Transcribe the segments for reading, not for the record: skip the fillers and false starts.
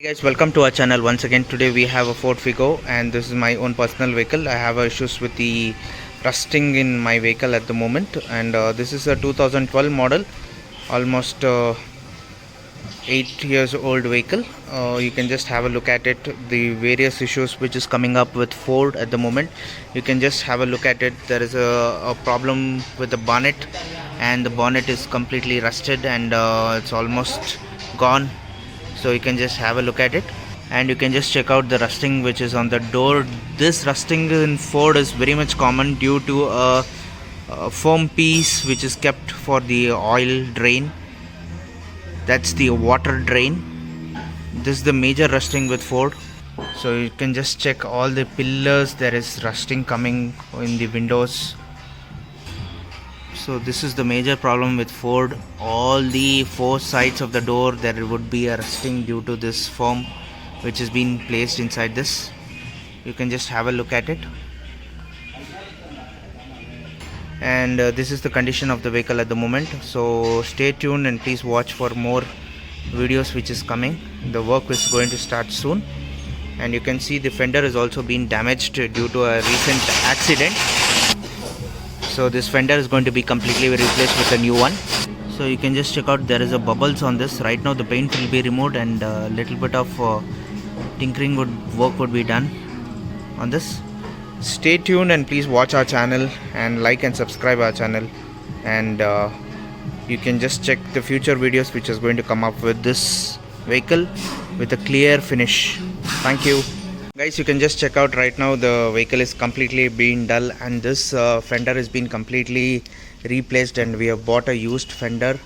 Hey guys, welcome to our channel once again. Today we have a Ford Figo and this is my own personal vehicle. I have issues with the rusting in my vehicle at the moment, and this is a 2012 model, almost 8 years old vehicle. You can just have a look at it, the various issues which is coming up with Ford at the moment. You can just have a look at it. There is a problem with the bonnet, and the bonnet is completely rusted and it's almost gone. So you can just have a look at it, and you can just check out the rusting which is on the door. This rusting in Ford is very much common due to a foam piece which is kept for the oil drain. That's the water drain. This is the major rusting with Ford. So you can just check all the pillars. There is rusting coming in the windows. So this is the major problem with Ford. All the four sides of the door there would be a rusting due to this foam which has been placed inside this. You can just have a look at it. And this is the condition of the vehicle at the moment. So stay tuned and please watch for more videos which is coming. The work is going to start soon. And you can see the fender is also been damaged due to a recent accident. So this fender is going to be completely replaced with a new one. So you can just check out, there is a bubbles on this. Right now the paint will be removed and a little bit of tinkering work would be done on this. Stay tuned and please watch our channel and like and subscribe our channel, and you can just check the future videos which is going to come up with this vehicle with a clear finish. Thank you guys. You can just check out right now the vehicle is completely being dull, and this fender has been completely replaced, and we have bought a used fender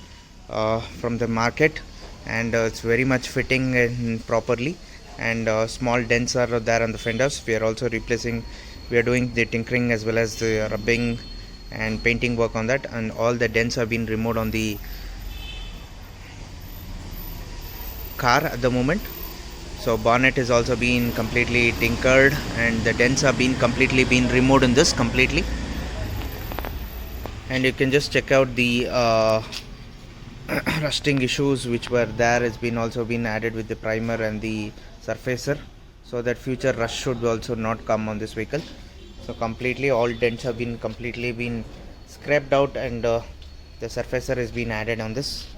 from the market, and it's very much fitting in properly, and small dents are there on the fenders. We are also replacing, we are doing the tinkering as well as the rubbing and painting work on that, and all the dents have been removed on the car at the moment. So bonnet is also been completely tinkered, and the dents have been completely been removed in this completely. And you can just check out the rusting issues which were there has been also been added with the primer and the surfacer, so that future rust should also not come on this vehicle. So completely all dents have been completely been scraped out, and the surfacer has been added on this.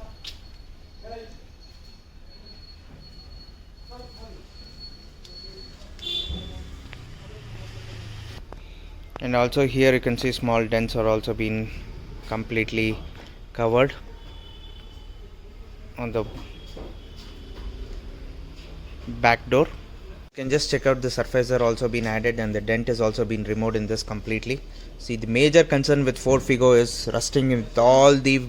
And also here you can see small dents are also been completely covered on the back door. You can just check out the surfacer also been added, and the dent has also been removed in this completely. See, the major concern with Ford Figo is rusting with all the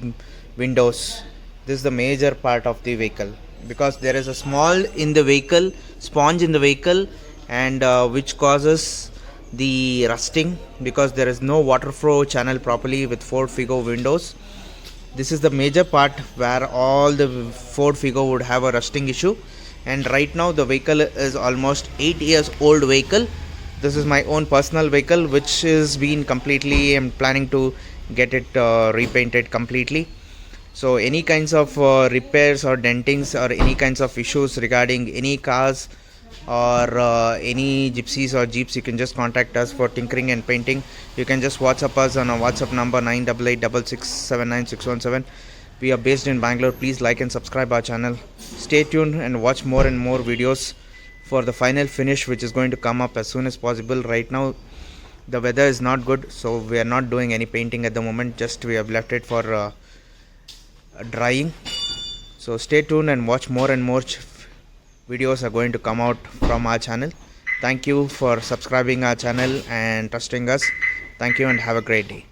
windows. This is the major part of the vehicle, because there is a small in the vehicle, sponge in the vehicle, and which causes the rusting, because there is no water flow channel properly with Ford Figo windows. This is the major part where all the Ford Figo would have a rusting issue. And right now the vehicle is almost 8 years old vehicle. This is my own personal vehicle which is been completely, I'm planning to get it repainted completely. So any kinds of repairs or dentings or any kinds of issues regarding any cars or any gypsies or jeeps, you can just contact us for tinkering and painting. You can just WhatsApp us on our WhatsApp number 9886679617. We are based in Bangalore. Please like and subscribe our channel. Stay tuned and watch more and more videos for the final finish which is going to come up as soon as possible. Right now the weather is not good, so we are not doing any painting at the moment, just we have left it for drying. So stay tuned and watch more and more videos are going to come out from our channel. Thank you for subscribing our channel and trusting us. Thank you and have a great day.